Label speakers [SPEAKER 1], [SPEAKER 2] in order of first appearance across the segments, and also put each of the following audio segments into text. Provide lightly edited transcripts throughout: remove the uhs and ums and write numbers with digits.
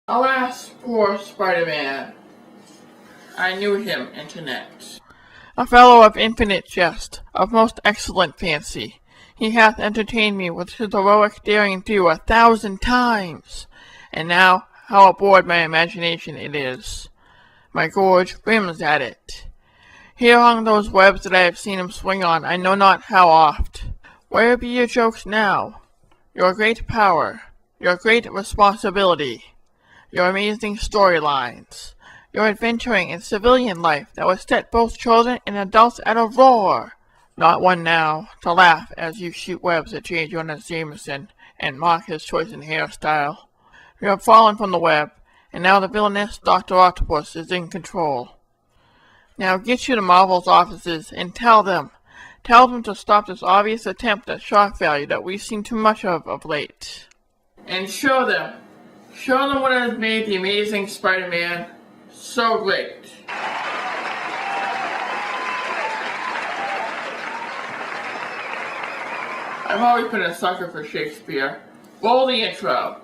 [SPEAKER 1] Alas, poor Spider-Man. I knew him, Internet.
[SPEAKER 2] A fellow of infinite jest, of most excellent fancy, he hath entertained me with his heroic daring do 1,000 times, and now how aboard my imagination it is. My gorge brims at it. Here hung those webs that I have seen him swing on I know not how oft. Where be your jokes now? Your great power, your great responsibility, your amazing storylines, your adventuring in civilian life that would set both children and adults at a roar. Not one now to laugh as you shoot webs at J. Jonah Jameson and mock his choice in hairstyle. You have fallen from the web, and now the villainous Dr. Octopus is in control. Now get you to Marvel's offices and tell them to stop this obvious attempt at shock value that we've seen too much of late.
[SPEAKER 1] And show them what has made the Amazing Spider-Man so great. I've always been a sucker for Shakespeare. Roll the intro.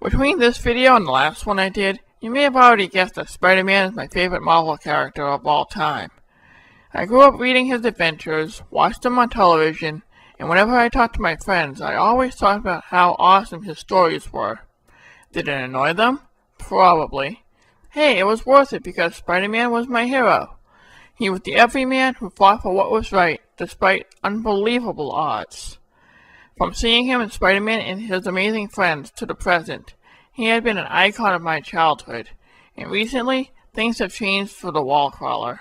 [SPEAKER 2] Between this video and the last one I did, you may have already guessed that Spider-Man is my favorite Marvel character of all time. I grew up reading his adventures, watched him on television, and whenever I talked to my friends, I always talked about how awesome his stories were. Did it annoy them? Probably. Hey, it was worth it because Spider-Man was my hero. He was the everyman who fought for what was right, despite unbelievable odds. From seeing him in Spider-Man and his amazing friends to the present, he had been an icon of my childhood, and recently, things have changed for the wall crawler.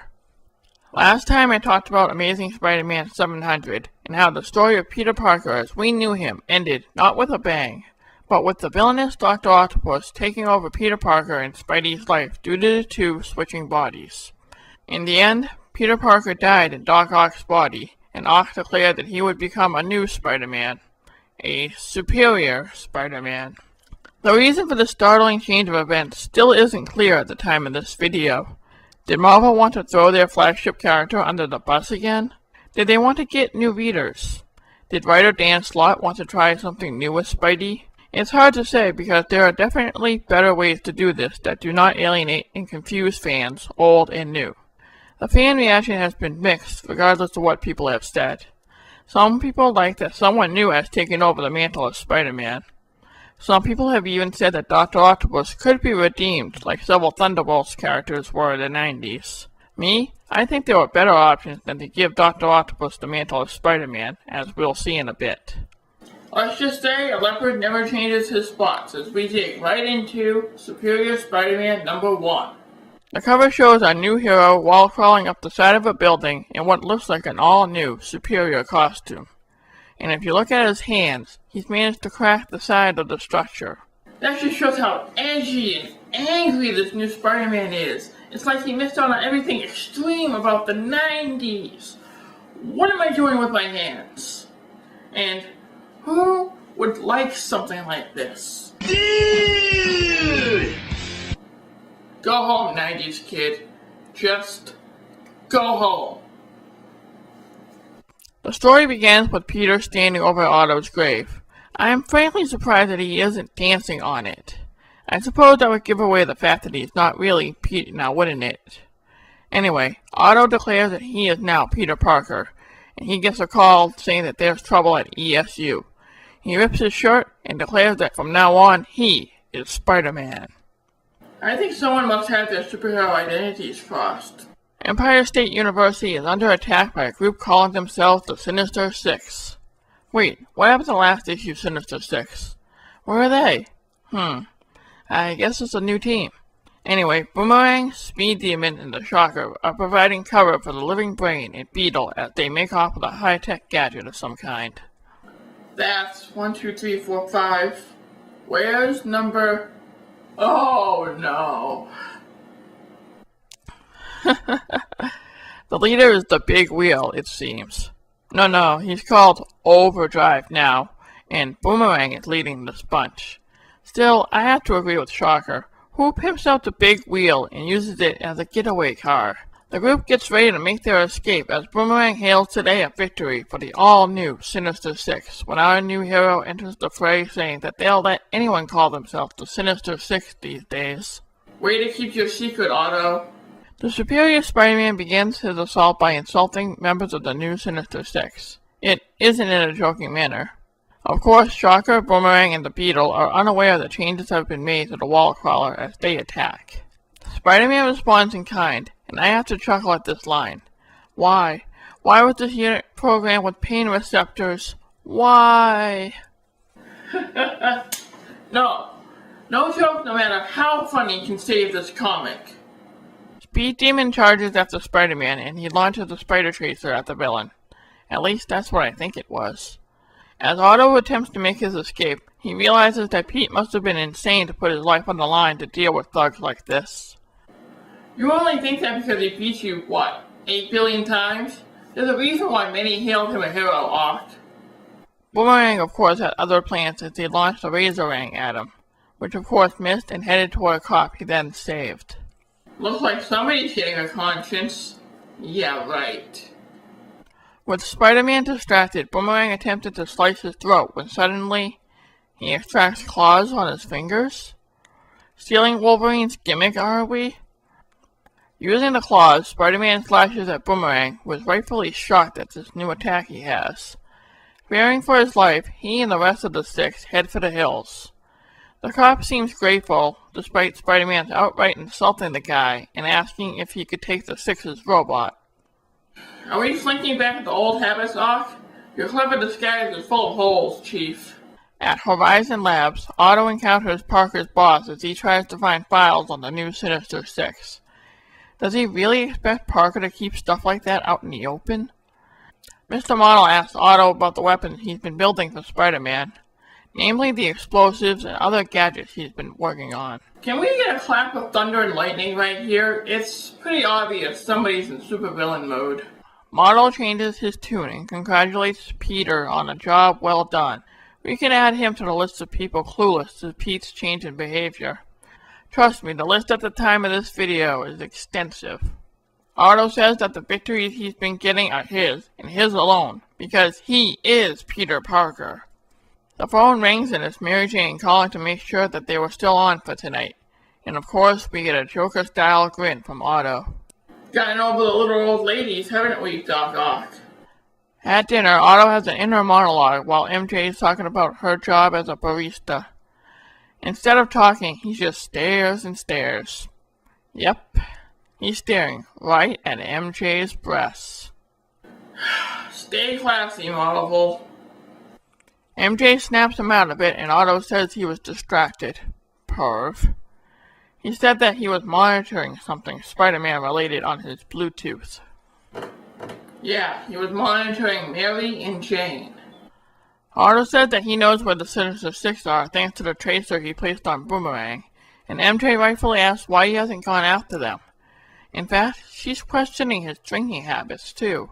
[SPEAKER 2] Last time I talked about Amazing Spider-Man 700, and how the story of Peter Parker as we knew him ended not with a bang, but with the villainous Dr. Octopus taking over Peter Parker and Spidey's life due to the two switching bodies. In the end, Peter Parker died in Doc Ock's body, and Ock declared that he would become a new Spider-Man. A superior Spider-Man. The reason for this startling change of events still isn't clear at the time of this video. Did Marvel want to throw their flagship character under the bus again? Did they want to get new readers? Did writer Dan Slott want to try something new with Spidey? It's hard to say because there are definitely better ways to do this that do not alienate and confuse fans, old and new. The fan reaction has been mixed regardless of what people have said. Some people like that someone new has taken over the mantle of Spider-Man. Some people have even said that Dr. Octopus could be redeemed like several Thunderbolts characters were in the 90s. Me, I think there are better options than to give Dr. Octopus the mantle of Spider-Man, as we'll see in a bit.
[SPEAKER 1] Let's just say a leopard never changes his spots as we dig right into Superior Spider-Man number 1.
[SPEAKER 2] The cover shows our new hero wall crawling up the side of a building in what looks like an all-new, superior costume. And if you look at his hands, he's managed to crack the side of the structure.
[SPEAKER 1] That just shows how edgy and angry this new Spider-Man is. It's like he missed out on everything extreme about the 90s. What am I doing with my hands? And who would like something like this? Dude! Go home, 90s kid. Just go home.
[SPEAKER 2] The story begins with Peter standing over Otto's grave. I am frankly surprised that he isn't dancing on it. I suppose that would give away the fact that he's not really Peter now, wouldn't it? Anyway, Otto declares that he is now Peter Parker, and he gets a call saying that there's trouble at ESU. He rips his shirt and declares that from now on, he is Spider-Man.
[SPEAKER 1] I think someone must have their superhero identities crossed.
[SPEAKER 2] Empire State University is under attack by a group calling themselves the Sinister Six. Wait, what happened to the last issue of Sinister Six? Where are they? I guess it's a new team. Anyway, Boomerang, Speed Demon, and the Shocker are providing cover for the Living Brain and Beetle as they make off with a high-tech gadget of some kind.
[SPEAKER 1] That's 1, 2, 3, 4, 5. Where's number... Oh, no.
[SPEAKER 2] The leader is the Big Wheel, it seems. No, he's called Overdrive now, and Boomerang is leading this bunch. Still, I have to agree with Shocker, who pimps out the Big Wheel and uses it as a getaway car. The group gets ready to make their escape as Boomerang hails today a victory for the all-new Sinister Six when our new hero enters the fray saying that they'll let anyone call themselves the Sinister Six these days.
[SPEAKER 1] Way to keep your secret, Otto.
[SPEAKER 2] The superior Spider-Man begins his assault by insulting members of the new Sinister Six. It isn't in a joking manner. Of course, Shocker, Boomerang, and the Beetle are unaware that changes have been made to the wall crawler as they attack. Spider-Man responds in kind, and I have to chuckle at this line. Why? Why was this unit programmed with pain receptors? Why?
[SPEAKER 1] No joke, no matter how funny, can save this comic.
[SPEAKER 2] Speed Demon charges after Spider-Man, and he launches the Spider Tracer at the villain. At least that's what I think it was. As Otto attempts to make his escape, he realizes that Pete must have been insane to put his life on the line to deal with thugs like this.
[SPEAKER 1] You only think that because he beat you, what, 8 billion times? There's a reason why many hailed him a hero, Ock.
[SPEAKER 2] Boomerang, of course, had other plans as he launched a Razorang at him, which of course missed and headed toward a cop he then saved.
[SPEAKER 1] Looks like somebody's getting a conscience. Yeah, right.
[SPEAKER 2] With Spider-Man distracted, Boomerang attempted to slice his throat when suddenly he extracts claws on his fingers? Stealing Wolverine's gimmick, are we? Using the claws, Spider-Man slashes at Boomerang, who is rightfully shocked at this new attack he has. Fearing for his life, he and the rest of the Six head for the hills. The cop seems grateful, despite Spider-Man's outright insulting the guy and asking if he could take the Six's robot.
[SPEAKER 1] Are we slinking back into old habits, Ock? Your clever disguise is full of holes, Chief.
[SPEAKER 2] At Horizon Labs, Otto encounters Parker's boss as he tries to find files on the new Sinister Six. Does he really expect Parker to keep stuff like that out in the open? Mr. Model asks Otto about the weapons he's been building for Spider-Man, namely the explosives and other gadgets he's been working on.
[SPEAKER 1] Can we get a clap of thunder and lightning right here? It's pretty obvious somebody's in supervillain mode.
[SPEAKER 2] Model changes his tune and congratulates Peter on a job well done. We can add him to the list of people clueless to Pete's change in behavior. Trust me, the list at the time of this video is extensive. Otto says that the victories he's been getting are his, and his alone, because he is Peter Parker. The phone rings and it's Mary Jane calling to make sure that they were still on for tonight. And of course, we get a Joker-style grin from Otto.
[SPEAKER 1] Gotten over the little old ladies, haven't we, Doc Ock?
[SPEAKER 2] At dinner, Otto has an inner monologue while MJ is talking about her job as a barista. Instead of talking, he just stares and stares. Yep, he's staring right at MJ's breasts.
[SPEAKER 1] Stay classy, Marvel.
[SPEAKER 2] MJ snaps him out a bit and Otto says he was distracted. Perv. He said that he was monitoring something Spider-Man related on his Bluetooth.
[SPEAKER 1] Yeah, he was monitoring Mary and Jane.
[SPEAKER 2] Otto said that he knows where the Sinister Six are thanks to the tracer he placed on Boomerang, and MJ rightfully asks why he hasn't gone after them. In fact, she's questioning his drinking habits, too.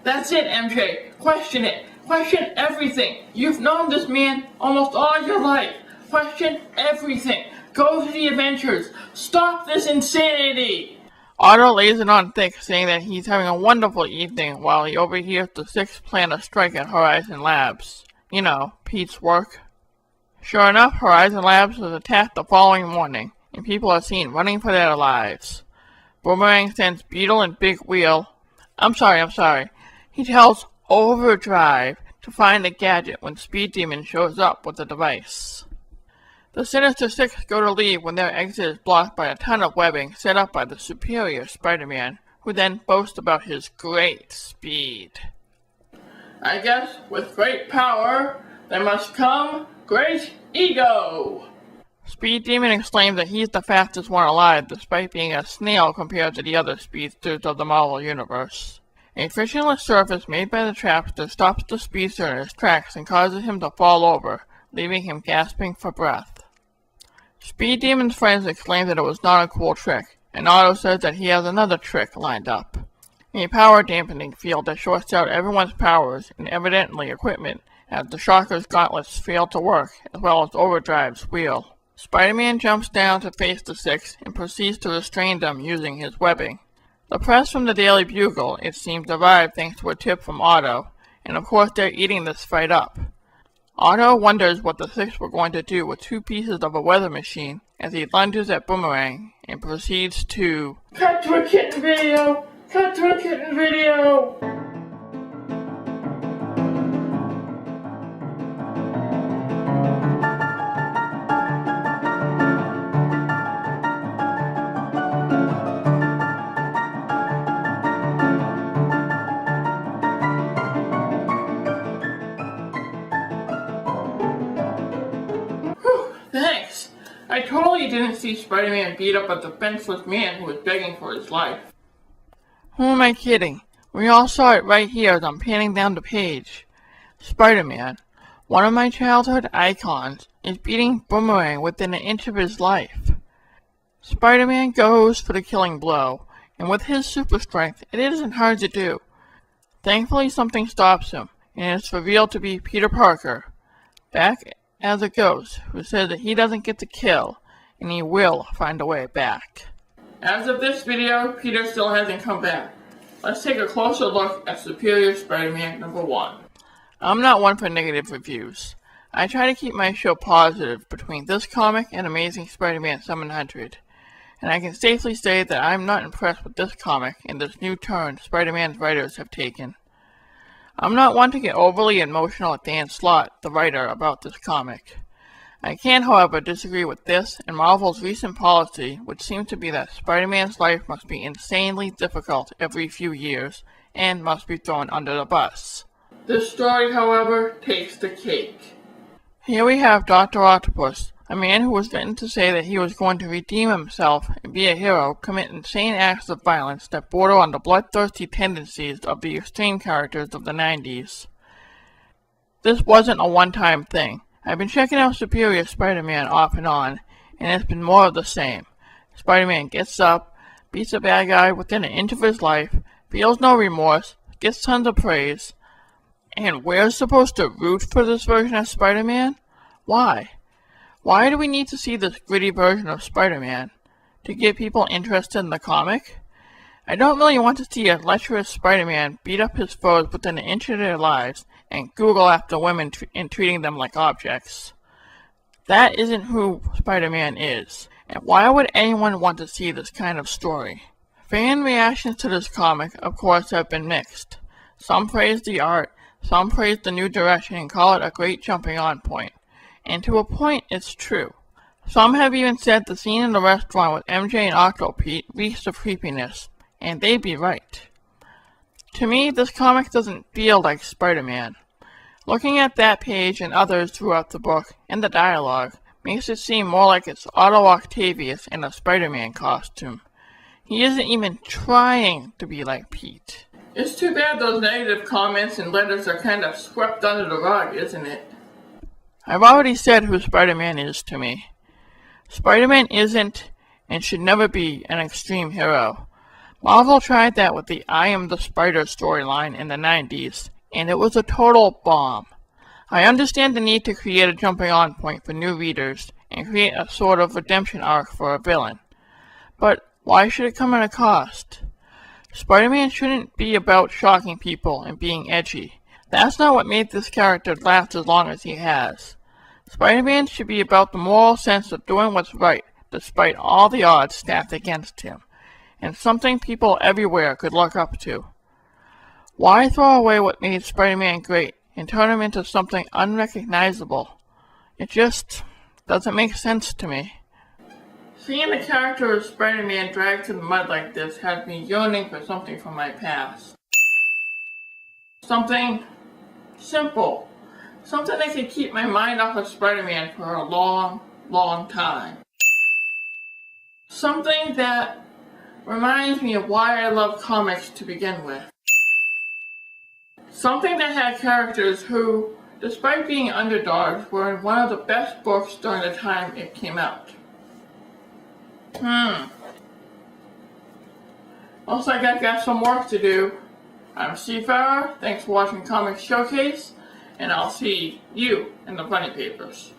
[SPEAKER 1] That's it, MJ. Question it. Question everything. You've known this man almost all your life. Question everything. Go to the adventures. Stop this insanity.
[SPEAKER 2] Otto lays it on thick, saying that he's having a wonderful evening while he overhears the Six plan a strike at Horizon Labs. You know, Pete's work. Sure enough, Horizon Labs was attacked the following morning, and people are seen running for their lives. Boomerang sends Beetle and Big Wheel. I'm sorry. He tells Overdrive to find the gadget when Speed Demon shows up with the device. The Sinister Six go to leave when their exit is blocked by a ton of webbing set up by the superior Spider-Man, who then boasts about his great speed.
[SPEAKER 1] I guess with great power, there must come great ego.
[SPEAKER 2] Speed Demon exclaims that he's the fastest one alive, despite being a snail compared to the other speedsters of the Marvel Universe. A frictionless surface made by the Trapster stops the speedster in his tracks and causes him to fall over, leaving him gasping for breath. Speed Demon's friends exclaim that it was not a cool trick, and Otto says that he has another trick lined up. A power dampening field that shorts out everyone's powers and evidently equipment as the Shocker's gauntlets fail to work, as well as Overdrive's wheel. Spider-Man jumps down to face the six and proceeds to restrain them using his webbing. The press from the Daily Bugle, it seems, arrived thanks to a tip from Otto, and of course they're eating this fight up. Otto wonders what the six were going to do with 2 pieces of a weather machine as he lunges at Boomerang and proceeds to
[SPEAKER 1] Cut to a kitten video! Cut to a kitten video! Thanks. I totally didn't see Spider-Man beat up a defenseless man who was begging for his life.
[SPEAKER 2] Who am I kidding? We all saw it right here as I'm panning down the page. Spider-Man, one of my childhood icons, is beating Boomerang within an inch of his life. Spider-Man goes for the killing blow, and with his super strength, it isn't hard to do. Thankfully, something stops him, and it's revealed to be Peter Parker, back as a ghost, who says that he doesn't get to kill, and he will find a way back.
[SPEAKER 1] As of this video, Peter still hasn't come back. Let's take a closer look at Superior Spider-Man #1.
[SPEAKER 2] I'm not one for negative reviews. I try to keep my show positive between this comic and Amazing Spider-Man 700, and I can safely say that I'm not impressed with this comic and this new turn Spider-Man's writers have taken. I'm not one to get overly emotional at Dan Slott, the writer, about this comic. I can, however, disagree with this and Marvel's recent policy, which seems to be that Spider-Man's life must be insanely difficult every few years and must be thrown under the bus.
[SPEAKER 1] This story, however, takes the cake.
[SPEAKER 2] Here we have Dr. Octopus, a man who was written to say that he was going to redeem himself and be a hero, commit insane acts of violence that border on the bloodthirsty tendencies of the extreme characters of the 90s. This wasn't a one-time thing. I've been checking out Superior Spider-Man off and on, and it's been more of the same. Spider-Man gets up, beats a bad guy within an inch of his life, feels no remorse, gets tons of praise, and we're supposed to root for this version of Spider-Man? Why? Why do we need to see this gritty version of Spider-Man? To get people interested in the comic? I don't really want to see a lecherous Spider-Man beat up his foes within an inch of their lives and Google after women and treating them like objects. That isn't who Spider-Man is, and why would anyone want to see this kind of story? Fan reactions to this comic, of course, have been mixed. Some praise the art, some praise the new direction and call it a great jumping on point. And to a point, it's true. Some have even said the scene in the restaurant with MJ and Octo Pete reeks of creepiness, and they'd be right. To me, this comic doesn't feel like Spider-Man. Looking at that page and others throughout the book, and the dialogue, makes it seem more like it's Otto Octavius in a Spider-Man costume. He isn't even trying to be like Pete.
[SPEAKER 1] It's too bad those negative comments and letters are kind of swept under the rug, isn't it?
[SPEAKER 2] I've already said who Spider-Man is to me. Spider-Man isn't, and should never be, an extreme hero. Marvel tried that with the I Am the Spider storyline in the 90s, and it was a total bomb. I understand the need to create a jumping on point for new readers, and create a sort of redemption arc for a villain. But why should it come at a cost? Spider-Man shouldn't be about shocking people and being edgy. That's not what made this character last as long as he has. Spider-Man should be about the moral sense of doing what's right, despite all the odds stacked against him, and something people everywhere could look up to. Why throw away what made Spider-Man great and turn him into something unrecognizable? It just doesn't make sense to me.
[SPEAKER 1] Seeing the character of Spider-Man dragged to the mud like this has me yearning for something from my past. Something simple. Something that could keep my mind off of Spider-Man for a long, long time. Something that reminds me of why I love comics to begin with. Something that had characters who, despite being underdogs, were in one of the best books during the time it came out. Looks like I've got some work to do. I'm Steve Farrar, thanks for watching Comics Showcase, and I'll see you in the funny papers.